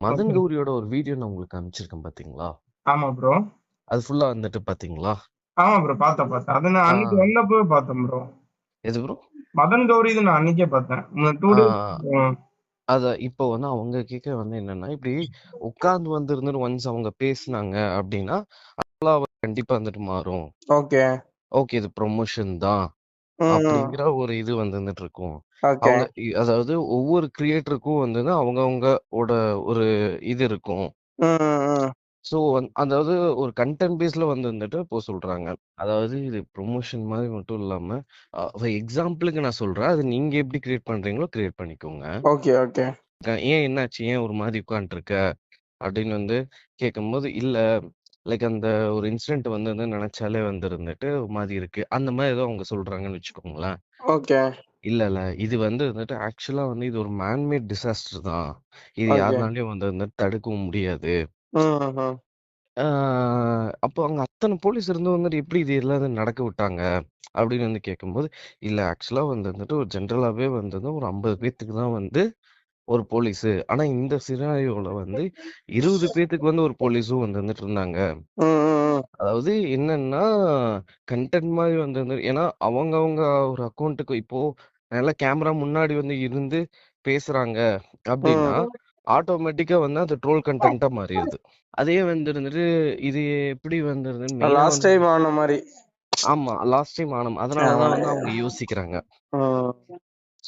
Madan okay. கௌரியோட ஒரு video நான் உங்களுக்கு அனுப்பிச்சிருக்கேன் பாத்தீங்களா? ஆமா ப்ரோ. அது ஃபுல்லா வந்துட்டு பாத்தீங்களா? ஆமா ப்ரோ. பார்த்தேன். அது நான் ஆ அன்னைக்கு வந்தப்பவே பார்த்தேன் ப்ரோ. எது ப்ரோ? மதன் கௌரி இது நான் அன்னைக்கே பார்த்தேன். 2 ஆ டேஸ். ம். இப்போ வந்து அவங்க கேட்க வந்து என்னன்னா, இப்படி உட்கார்ந்து இருந்துட்டு ஒன்ஸ் அவங்க பேசுனாங்க அப்படின்னா, கண்டிப்பா வந்துட்டு மாறும். ஓகே. ஓகே இது ப்ரொமோஷன் தான். ம். அப்படிங்கிற ஒரு இது வந்துட்டு இருக்கும். ஓகே. அவங்க அதாவது ஒவ்வொரு கிரியேட்டருக்கும் வந்து அவங்கவங்களோட ஒரு இது இருக்கும். ம். ஸோ அதாவது ஒரு கன்டென்ட் பேஸ்ல வந்துட்டு இப்போ சொல்றாங்க. அதாவது இது ப்ரொமோஷன் மாதிரி மட்டும் இல்லாம, ஃபார் எக்ஸாம்பிளுக்கு நான் சொல்றேன். அது நீங்க எப்படி கிரியேட் பண்றீங்களோ கிரியேட் பண்ணிக்கோங்க. Okay, okay. ஏன் என்னாச்சு? ஏன் ஒரு மாதிரி உட்காந்துருக்க? அப்படின்னு வந்து கேட்கும்போது, இல்ல லைக் அந்த ஒரு இன்சிடென்ட் வந்து நினைச்சாலே இருந்துட்டு ஒரு மாதிரி இருக்கு. அந்த மாதிரி ஏதோ அவங்க சொல்றாங்கன்னு வச்சுக்கோங்களேன். ஓகே. இல்ல. இது வந்துட்டு ஆக்சுவலா இது ஒரு மேன் மேட் டிசாஸ்டர் தான். இது ஓகே. யாருனாலயும் வந்துட்டு தடுக்கவும் முடியாது. ம்ஹ்ம். ஆ அப்போ அங்க அத்தன போலீஸ் இருந்தும் வந்துட்டு எப்படி இது எல்லாம் நடக்க விட்டாங்க? அப்படின்னு கேட்கும்போது, இல்ல ஆக்சுவலா வந்துட்டு ஒரு ஜெனரலாவே ஒரு 50 பேத்துக்கு தான் ஒரு போலீஸு. ஆனா இந்த சினாரியோல 20 பேத்துக்கு ஒரு போலீஸும் வந்துட்டு இருந்தாங்க. ம், ம், ம். அதாவது என்னன்னா, கன்டென்ட் மாரி ஏன்னா அவங்கவங்க ஒரு அக்கவுண்ட்டுக்கு இப்போ நல்லா கேமரா முன்னாடி இருந்து பேசுறாங்க அப்டின்னா, ம். ஆட்டோமேட்டிக்கா அது ட்ரோல் கன்டென்ட்டா மாறிருது. அதே வந்துட்டு இது எப்படி மெயினா லாஸ்ட் டைம் ஆன மாரி. ஆமா. Last time annum. அதனால ஆமா. தான் அவங்க யோசிக்கிறாங்க. ம்.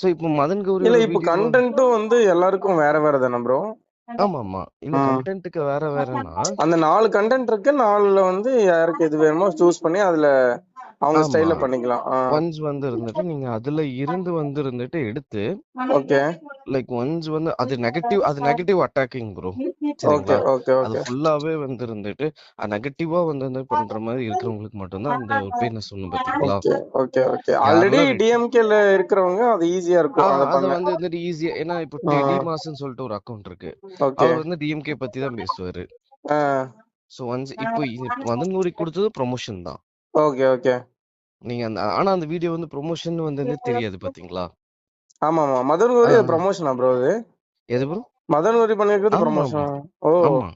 ஸோ இப்போ மதன் இல்ல கௌரியோட இப்ப வீடியோ கன்டென்ட்டும் வந்து எல்லாருக்கும் வேற வேற தானே ப்ரோ? ஆமாமா. இல்ல ம். கன்டென்ட்க்கு வேறன்னா அந்த 4 கன்டென்ட் இருக்கு. 4ல வந்து யாருக்கு எது வேணுமோ சூஸ் பண்ணி அதுல அவங்க ஆமா. ஸ்டைல்ல பண்ணிக்கலாம். ஒன்ஸ் இருந்துட்டு நீங்க அதுல இருந்து இருந்துட்டு எடுத்து ஓகே. லைக் ஒன்ஸ் அது நெகட்டிவ் அட்டாக்கிங் ப்ரோ. ஓகே, சரிங்களா? ஓகே, அது ஓகே. ஃபுல்லாவே இருந்துட்டு நெகட்டிவா பண்ற மாரி இருக்கிறவங்களுக்கு மட்டும் தான் அந்த ஒரு பேர் நான் சொன்னேன் பார்த்தீங்களா? Okay, okay, okay. ஆல்ரெடி யாரெல்லாம் ரெட் டிஎம்கேல இருக்கிறவங்க அது ஈஸியா இருக்கும். அத அத பண்ண. வந்துட்டு ஈஸியா ஏன்னா இப்போ டெடி ம். மாஸ்ன்னு சொல்லிட்டு ஒரு அக்கவுண்ட் இருக்கு. ஓகே. அவர் டிஎம்கே பத்தி தான் பேசுவாரு. ஆ. ஸோ ஒன்ஸ் இப்போ இது மதன் கௌரி குடுத்தது ப்ரமோஷன் தான். Okay, okay. நீங்க ஆனா அந்த வீடியோ ப்ரொமோஷன் தெரியாது பார்த்தீங்களா? ஆமாமா. மதன் ஆ கௌரி அது ப்ரமோஷனா ப்ரோ அது? எது ப்ரோ? மதன் கௌரி பண்ணியிருக்கிறது ஆமாமா. ப்ரமோஷனா? ஓ! ஆமா.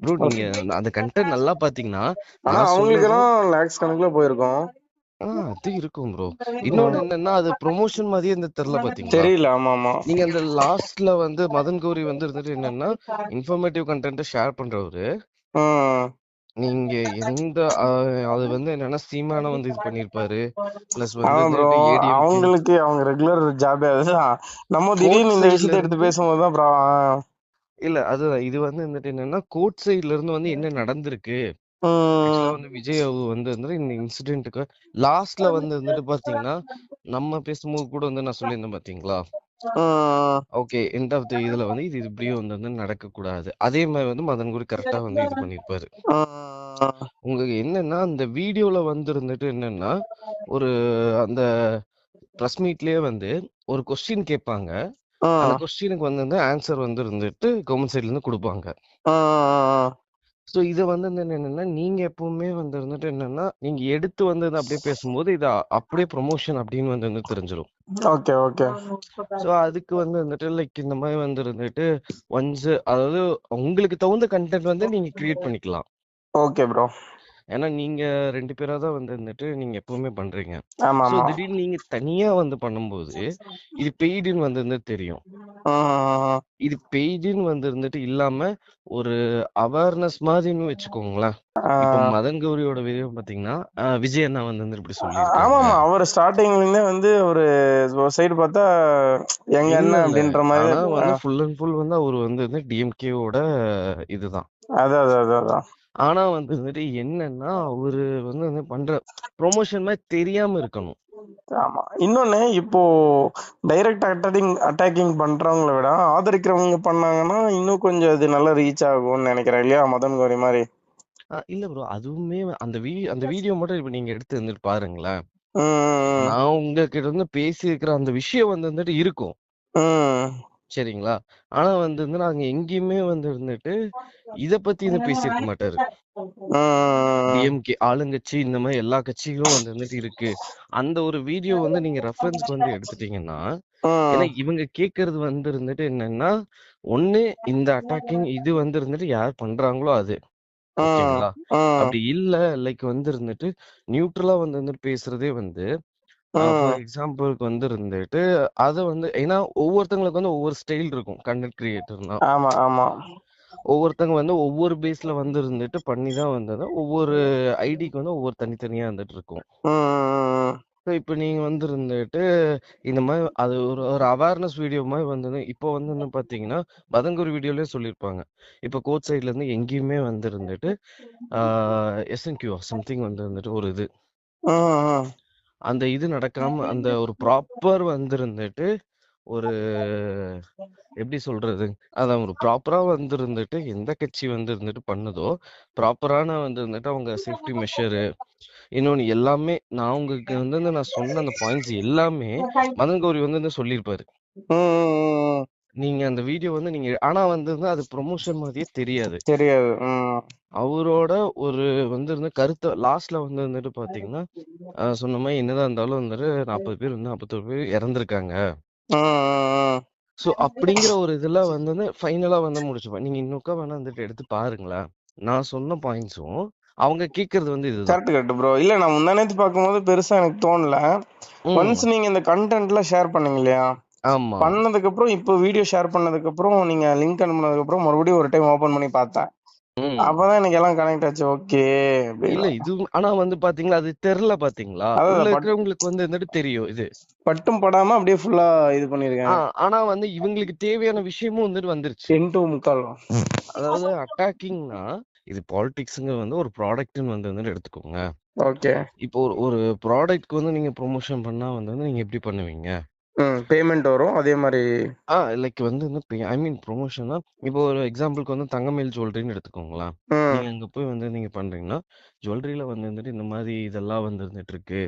ப்ரோ நீங்க ஓகே. அந்த கன்டென்ட் நல்லா பார்த்தீங்கன்னா, ஆனா நான் சொன்னது அவங்களுக்கெல்லாம் லேக்ஸ் கணக்குல போயிருக்கும். அது இருக்கும் ப்ரோ. இன்னொன்னு என்னன்னா, அது ப்ரொமோஷன் மாரியே தெர்ல பார்த்தீங்களா? தெரியல. ஆமாமா. நீங்க அந்த லாஸ்ட்ல மதன் கௌரி இருந்துட்டு என்னன்னா, இன்ஃபர்மேட்டிவ் கன்டென்ட்ட ஷேர் பண்றவரு. ம். நீங்க எந்த அது என்னன்னா, சீமானா இது பண்ணியிருப்பாரு. பிளஸ் ஆமா ப்ரோ. வந்துட்டு ஏடிஎம்கே அவங்களுக்கு அவங்க ரெகுலர் ஜாபே அதுதான். நம்ம கோர்ட் திடீர்னு இந்த சைட்ல விஷயத்த எடுத்து இருந்து பேசும்போது தான் இல்ல அதுதான். இது வந்துட்டு என்னன்னா, கோர்ட் சைட்ல இருந்து என்ன நடந்திருக்கு? ஆக்சுவலா ம். விஜய் அவர்கள் இந்த இன்சிடென்ட்க்கு லாஸ்ட்ல வந்துட்டு பார்த்தீங்கன்னா, நம்ம பேசும்போது கூட நான் சொல்லியிருந்தேன் பார்த்தீங்களா? ம். ஓகே. எண்ட் ஆஃப் தி இதுல இது இப்படியே நடக்கக்கூடாது. அதே மாரி மதன் கூட கரெக்ட்டா இது பண்ணியிருப்பாரு. ம். உங்களுக்கு என்னன்னா, அந்த வீடியோல இருந்துட்டு என்னன்னா, ஒரு அந்த பிரஸ் மீட்லயே ஒரு கொஸ்டின் கேட்பாங்க. அந்த ம். கொஸ்டினுக்கு ஆன்சர் இருந்துட்டு கவர்ன்மென்ட் சைட்ல இருந்து குடுப்பாங்க. ம். ஸோ இத என்னன்னா, நீங்க எப்பவுமே இருந்துட்டு என்னன்னா, நீங்க எடுத்து அப்படியே பேசும்போது, இது அப்படியே ப்ரமோஷன் அப்படின்னு தெரிஞ்சிரும். Okay, okay. ஸோ அதுக்கு வந்துட்டு லைக் இந்த மாரி இருந்துட்டு ஒன்ஸ் அதாவது உங்களுக்கு தகுந்த கன்டென்ட் நீங்க கிரியேட் பண்ணிக்கலாம். Okay bro. ஏன்னா நீங்க 2 பேரா தான் வந்துட்டு நீங்க எப்பவுமே பண்றீங்க. ஸோ ஆமாமா. திடீர்னு நீங்க தனியா பண்ணும்போது, இது பெய்டுன்னு தெரியும். ம். இது பெய்டுன்னு இருந்துட்டு இல்லாம, ஒரு அவேர்னஸ் மாதிரின்னு வச்சுக்கோங்களேன். இப்ப ஆ. மதன் கௌரியோட வீடியோ பார்த்தீங்கன்னா, விஜய் அண்ணா இப்படி சொல்லியிருக்காங்க. ஆமாமா. அவரு ஸ்டார்ட்டிங்ல இருந்தே ஒரு சைடு பார்த்தா எங்க இல்ல, அண்ணன் இல்ல. அப்படின்ற மாரி ஆனா தான். ஃபுல் அண்ட் ஃபுல் அவரு டிஎம்கேவோட இதுதான். அதான். ஆனா வந்துட்டு என்னன்னா, அவரு பண்ற ப்ரமோஷன் மாரி தெரியாம இருக்கணும். ஆமா. இன்னொன்னு இப்போ டைரக்ட் அட்டாக்கிங் பண்றவங்கள விட ஆதரிக்கிறவங்க பண்ணாங்கன்னா, இன்னும் கொஞ்சம் இது நல்லா ரீச் ஆகும்னு நெனைக்கிறேன் இல்லையா? மதன் கௌரி மாரி. இல்ல ப்ரோ. அதுவுமே அந்த வீடியோ மட்டும் இப்ப நீங்க எடுத்து பாருங்களேன். ம். நான் உங்ககிட்ட பேசியிருக்கிற அந்த விஷயம் வந்துட்டு இருக்கும். ம். சரிங்களா? ஆனா நாங்க எங்கேயுமே இருந்துட்டு, இத பத்தி பேசியிருக்க மாட்டாரு. ம். டிஎம்கே ஆளுங்கட்சி இந்த மாரி எல்லா கட்சிகளும் வந்துட்டு இருக்கு. அந்த ஒரு வீடியோ நீங்க ரெஃபரன்ஸ்க்கு எடுத்துட்டீங்கன்னா, ஏன்னா ம் இவங்க கேக்குறது வந்து இருந்துட்டு என்னன்னா, ஒண்ணு இந்த அட்டாக்கிங் இது வந்து இருந்துட்டு யார் பண்றாங்களோ அது. ம் ஓகேங்களா? ம் அப்படி இல்ல லைக் வந்து இருந்துட்டு நியூட்ரலா வந்து இருந்துட்டு பேசுறதே வந்து ஃபார் ம் எக்ஸாம்பிளுக்கு வந்து இருந்துட்டு அத வந்து ஏன்னா ஒவ்வொருத்தங்களுக்கு வந்து ஒவ்வொரு ஸ்டைல் இருக்கும். கன்டென்ட் கிரியேட்டர்னா. ஆமா ஆமா ஒவ்வொருத்தங்க வந்து ஒவ்வொரு பேஸ்ல வந்து இருந்துட்டு பண்ணி தான் வந்தது. ஒவ்வொரு ஐடிக்கு வந்து ஒவ்வொரு தனித்தனியா வந்துட்டு இருக்கும். ம் ஸோ இப்ப நீங்க வந்து இருந்துட்டு இந்த மாரி அது ஒரு ஒரு அவேர்னஸ் வீடியோ மாரி வந்தது. இப்போ வந்து என்ன பார்த்தீங்கன்னா, பதங்கூர் வீடியோலயே சொல்லியிருப்பாங்க. இப்போ கோச் சைட்ல இருந்து எங்கேயுமே வந்து இருந்துட்டு ஆ எஸ்&கியூ சம்திங் வந்து இருந்துட்டு ஒரு இது. ம் அந்த இது நடக்காம அந்த ஒரு ப்ராப்பர் வந்து இருந்துட்டு ஒரு எப்படி சொல்றது? அதான் ஒரு ப்ராப்பரா வந்து இருந்துட்டு எந்த கட்சி வந்து இருந்துட்டு பண்ணுதோ, ப்ராப்பரான வந்து இருந்துட்டு அவங்க சேஃப்டி மெஷரு, இன்னொன்னு எல்லாமே நான் உங்களுக்கு வந்து நான் சொன்ன அந்த பாயிண்ட்ஸ் எல்லாமே மதன் கௌரி வந்து சொல்லியிருப்பாரு. ம் நீங்க அந்த வீடியோ வந்து நீங்க ஆனா வந்து அது ப்ரொமோஷன் மாதிரியே தெரியாது. தெரியாது. அவரோட ஒரு வந்து கருத்த லாஸ்ட்ல வந்து வந்துட்டு பார்த்தீங்கன்னா, சொன்ன மாரி என்னதான் இருந்தாலும் வந்துட்டு 40 பேர் வந்து 41 பேர் இறந்திருக்காங்க. ம் ஸோ அப்படிங்கிற ஒரு இதுல வந்து ஃபைனலா வந்து முடிச்சுப்பேன். நீங்க இன்னொருக்கா வேணா வந்துட்டு எடுத்து பாருங்களேன். நான் சொன்ன பாயிண்ட்ஸும் அவங்க கேட்கறது வந்து இதுதான். Correct correct bro. இல்ல நான் முந்தா நேத்து பார்க்கும்போது பெருசா எனக்கு தோணல. ஒன்ஸ் ம். நீங்க இந்த கண்டென்ட்லாம் ஷேர் பண்ணீங்க இல்லையா? ஆமா. பண்ணதுக்கு அப்புறம் இப்போ வீடியோ ஷேர் பண்ணதுக்கு அப்புறம் நீங்க லிங்க் அனுப்புனதுக்கு அப்புறம் மறுபடியும் ஒரு டைம் ஓபன் பண்ணி பார்த்தேன். ம். அப்பதான் எனக்கு எல்லாம் கனெக்ட் ஆச்சு. ஓகே இல்ல அப்படின்னு. இது ஆனா வந்து பாத்தீங்களா, அது தெர்ல பாத்தீங்களா? உள்ள அதான் இருக்கிறவங்களுக்கு வந்து வந்துட்டு தெரியும் இது. பட்டும் படாம அப்படியே ஃபுல்லா இது பண்ணிருக்காங்க. ஆனா வந்து இவங்களுக்கு தேவையான விஷயமும் வந்துட்டு வந்துருச்சு. 10 to 3/4. அதாவது அட்டாக்கிங்னா, இது பாலிடிக்ஸ்ங்க வந்து ஒரு ப்ராடக்ட்ன்னு வந்துட்டு எடுத்துக்கோங்க. ஓகே. இப்போ ஒரு ஒரு ப்ராடக்ட்க்கு வந்து நீங்க ப்ரமோஷன் பண்ணா வந்து நீங்க எப்படி பண்ணுவீங்க? பேமெண்ட் வரும். அதே மாரி லைக் வந்து ஐ மீன் ப்ரொமோஷன்னா, இப்போ ஒரு எக்ஸாம்பிளுக்கு வந்து தங்கமயில் ஜுவல்லரின்னு எடுத்துக்கோங்களேன். ம். நீங்க அங்க போய் வந்து நீங்க பண்றீங்கன்னா, ஜுவல்லரியில வந்து வந்துட்டு இந்த மாரி இதெல்லாம் வந்து இருந்துட்டு இருக்கு.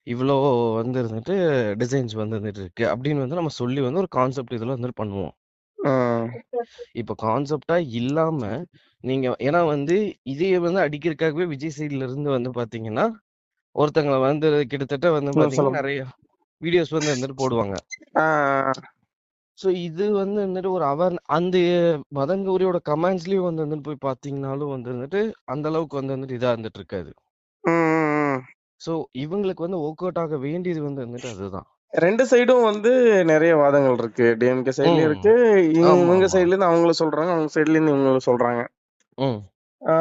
இவ்ளோ வந்து இருந்துட்டு டிசைன்ஸ் வந்து இருந்துட்டு இருக்கு. அப்படின்னு வந்து நம்ம சொல்லி வந்து ஒரு கான்செப்ட் இதுல வந்து பண்ணுவோம். ம். இப்ப கான்செப்ட்டா இல்லாம, நீங்க ஏன்னா வந்து இதைய வந்து அடிக்கிறதுக்காகவே விஜய் சைட்ல இருந்து வந்து பாத்தீங்கன்னா, ஒருத்தங்கள வந்து கிட்டத்தட்ட வந்து பாத்தீங்கன்னா, சொல்லுங்க. நெறைய வீடியோஸ் வந்து வந்துட்டு போடுவாங்க. ஆ. ஸோ இது வந்து வந்துட்டு ஒரு அந்த மதன் கௌரியோட கமெண்ட்ஸ்லயும் வந்து வந்துட்டு போய் பார்த்தீங்கனாலும் வந்து வந்துட்டு, அந்த அளவுக்கு வந்து வந்துட்டு இதா இருந்துட்டு இருக்காது. ம். ஸோ இவங்களுக்கு வந்து ஒர்க் அவுட் ஆக வேண்டியது வந்து வந்துட்டு அதுதான். 2 சைடும் வந்து நெறைய வாதங்கள் இருக்கு. டிஎம்கே சைட்லயும் ம். இருக்கு. இவங்க ஆமாமா. சைட்ல இருந்து அவங்களும் சொல்றாங்க. அவங்க சைட்ல இருந்து இவங்களும் சொல்றாங்க. ம். ஆ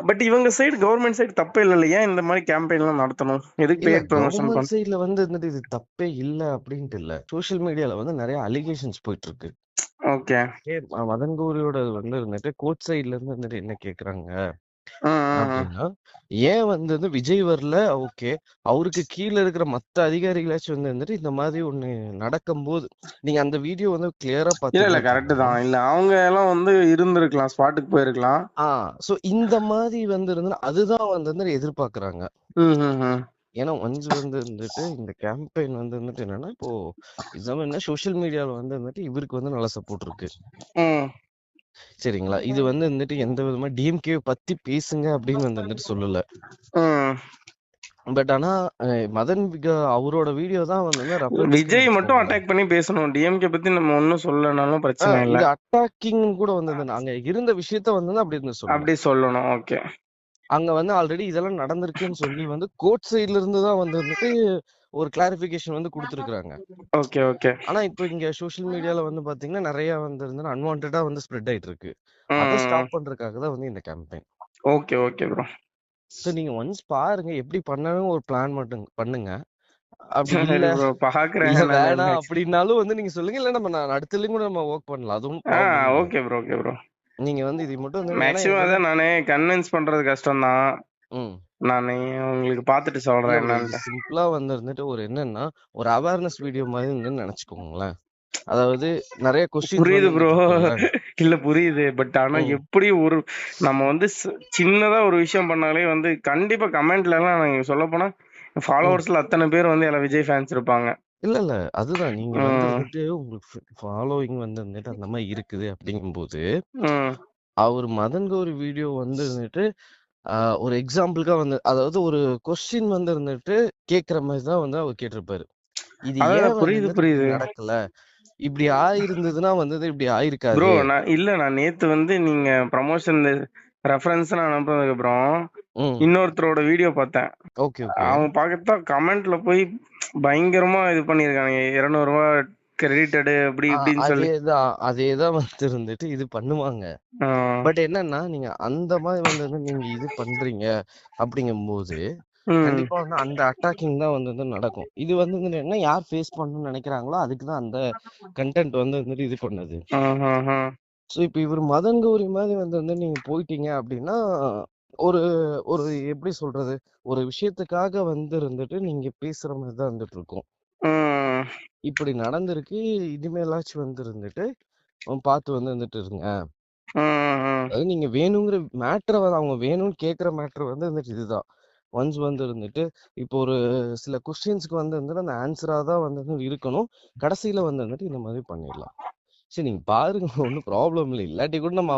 பட் இவங்க சைடு கவர்ன்மெண்ட் சைடு தப்பே இல்லல்ல. ஏன் இந்த மாரி கேம்பெயின்லாம் நடத்தணும்? எதுக்கு இல்ல பெய்ட் ப்ரமோஷன் கவர்ன்மெண்ட் சைட்ல வந்து வந்துட்டு இது தப்பே இல்ல அப்டின்ட்டு இல்ல. சோசியல் மீடியால வந்து நெறைய அலிகேஷன்ஸ் போயிட்டு இருக்கு. ஓகே. மதன் கௌரியோட வந்து வந்துட்டு கோர்ட் சைட்ல இருந்து வந்துட்டு என்ன கேட்குறாங்க ம். அப்டின்னா, ஏன் வந்து விஜய் வரல ஓகே. அவருக்கு கீழ இருக்கிற மத்த அதிகாரிகளாச்சும் வந்து வந்துட்டு இந்த மாதிரி ஒண்ணு நடக்கும்போது, நீங்க அந்த வீடியோ வந்து கிளியரா இல்ல பார்த்தீங்கன்னா கரெக்ட் தெரியும். தான். இல்ல அவங்க எல்லாம் வந்து இருந்திருக்கலாம். ஸ்பாட்டுக்கு போயிருக்கலாம். ஆ சோ இந்த மாதிரி வந்து இருந்தா அதுதான் வந்து எதிர்பார்க்குறாங்க. ம். ஏன்னா ஒன்ஸ் வந்து வந்துட்டு இந்த கேம்பெயின் வந்து வந்துட்டு என்னன்னா, இப்போ எக்ஸாம்பிள் என்ன சோசியல் மீடியால வந்து வந்துட்டு இவருக்கு வந்து நல்ல சப்போர்ட் இருக்கு. ம். சரிங்களா? இது வந்து வந்துட்டு எந்த விதமா டிஎம்கே பத்தி பேசுங்க அப்படின்னு வந்து வந்துட்டு சொல்லல. ம். பட் ஆனா அவரோட வீடியோ தான் வந்து ரெஃபரன்ஸ்க்குன்னு விஜய் மட்டும் வச்சுக்கோங்களேன். அட்டாக் பண்ணி பேசணும். டிஎம்கே பத்தி நம்ம ஒண்ணும் சொல்லலனாலும் பிரச்சனை இல்ல. இது அட்டாக்கிங் கூட வந்து அங்க இருந்த விஷயத்த வந்து அப்படி இருந்து சொல்லணும். அப்படி சொல்லணும். ஓகே. அங்க வந்து ஆல்ரெடி இதெல்லாம் நடந்திருக்குன்னு சொல்லி வந்து கோர்ட் சைடுல இருந்து தான் வந்து வந்துட்டு ஒரு கிளாரிஃபிகேஷன் வந்து குடுத்துருக்காங்க. ஓகே. ஆனா இப்ப இங்க சோசியல் மீடியால வந்து பாத்தீங்கன்னா, நெறைய வந்து அன்வான்டடா வந்து ஸ்ப்ரெட் ஆயிட்டு இருக்கு. அத ம். ஸ்டாப் பண்றதுக்காக தான் வந்து இந்த கேம்பெயின். Okay bro. சோ நீங்க ஒன்ஸ் பாருங்க. எப்படி பண்ணணும் ஒரு பிளான் மட்டும் பண்ணுங்க. அப்படி இல்ல, சரி ப்ரோ. பாக்குறேன் இல்ல நானு வேணாம் மேக்ஸ். அப்படின்னாலும் வந்து நீங்க சொல்லுங்க. இல்ல நான் அடுத்ததுலயும் கூட நம்ம வொர்க் பண்ணலாம். அது ஒண்ணும் ப்ராப்ளம் இல்ல. Okay bro. நீங்க வந்து இதை மட்டும் வந்து ஏன்னா மேக்ஸிமம் வந்து அதான் நானு கன்வின்ஸ் பண்றது கஷ்டம் தான். ம். நானு உங்களுக்கு பாத்துட்டு இல்ல சொல்றேன் ப்ரோ. இது என்னன்ட்டு. சிம்பிளா வந்து இருந்துட்டு ஒரு என்னன்னா, ஒரு அவேர்னஸ் வீடியோ மாரி இருந்துன்னு நெனச்சுக்கோங்களேன். அதாவது நெறைய கொஸ்டின்ஸ் புரியுது வந்து ப்ரோ. இருந்துட்டு இருக்கும்ல. இல்ல புரியுது. பட் ஆனா ம். எப்படி ஒரு நம்ம வந்து சின்னதா ஒரு விஷயம் பண்ணாலே வந்து கண்டிப்பா கமெண்ட்ல எல்லாம் நீங்க சொல்லப்போனா ம். ஃபாலோவர்ஸ்ல அத்தனை பேர் வந்து எல்லா விஜய் ஃபேன்ஸ் இருப்பாங்க. இல்ல. அதுதான். நீங்க வந்து ம். இருந்துட்டு உங்களுக்கு ஃபாலோயிங் வந்து இருந்துட்டு அந்த மாரி இருக்குது அப்படிங்கும்போது, ம். அவரு மதன் கௌரி வீடியோ வந்து இருந்துட்டு, ஒரு எக்ஸாம்பிளுக்கா வந்து அதாவது ஒரு கொஸ்டின் வந்து இருந்துட்டு கேட்கிற மாரி தான் வந்து அவர் கேட்டிருப்பாரு. இது அதான் ஏன் புரியுது வந்து இப்படி புரியுது நடக்கல? இப்படி ஆயிருந்ததுன்னா வந்து இப்படி ப்ரோ. ஆயிருக்காது. நான் நேத்து வந்து நீங்க ப்ரமோஷன் ரெஃபரன்ஸ் அனுப்புனதுக்கு அப்புறம் ம். இன்னொருத்தரோட வீடியோ பார்த்தேன். Okay, okay. அவங்க பார்த்தா கமெண்ட்ல போய் பயங்கரமா இது பண்ணியிருக்காங்க. 200 ரூபா கிரெடிட்டடு அப்படி இப்படின்னு சொல்லி. அதேதான் வந்து இருந்துட்டு இது பண்ணுவாங்க. ஆ. பட் என்னன்னா, நீங்க அந்த மாரி வந்து நீங்க இது பண்றீங்க அப்படிங்கும்போது, ம். கண்டிப்பா வந்து அந்த அட்டாக்கிங் தான் வந்து நடக்கும். இது வந்து என்ன யார் ஃபேஸ் பண்ணணும்னு நெனைக்கிறாங்களோ, அதுக்கு தான் அந்த கன்டென்ட் வந்து வந்துட்டு இது பண்ணுது. ஆஹாஹா. ஸோ, இப்ப இவரு மதன் கௌரி மாரி வந்து நீங்க போயிட்டீங்க அப்படின்னா, ஒரு ஒரு எப்படி சொல்றது? ஒரு விஷயத்துக்காக வந்து இருந்துட்டு நீங்க பேசுற மாரி தான் இருந்துட்டு இருக்கும். ம். இப்படி நடந்திருக்கு. இனிமேலாச்சும் வந்து இருந்துட்டு பார்த்து வந்து இருந்துட்டு இருங்க. ம். அதாவது நீங்க வேணுங்கிற மேட்டர வந்து அவங்க வேணும்னு கேட்கிற மேட்டர் வந்து இருந்துட்டு இதுதான். ஒன்ஸ் வந்து இருந்துட்டு இப்போ ஒரு சில கொஸ்டின்ஸ்க்கு வந்து இருந்துட்டு அந்த ஆன்சரா தான் வந்து இருக்கணும். கடைசியில வந்து இருந்துட்டு இந்த மாதிரி பண்ணிடலாம். சரி நீங்க பாருங்க ஒன்றும் ப்ராப்ளம் இல்லை. இல்லாட்டி கூட நம்ம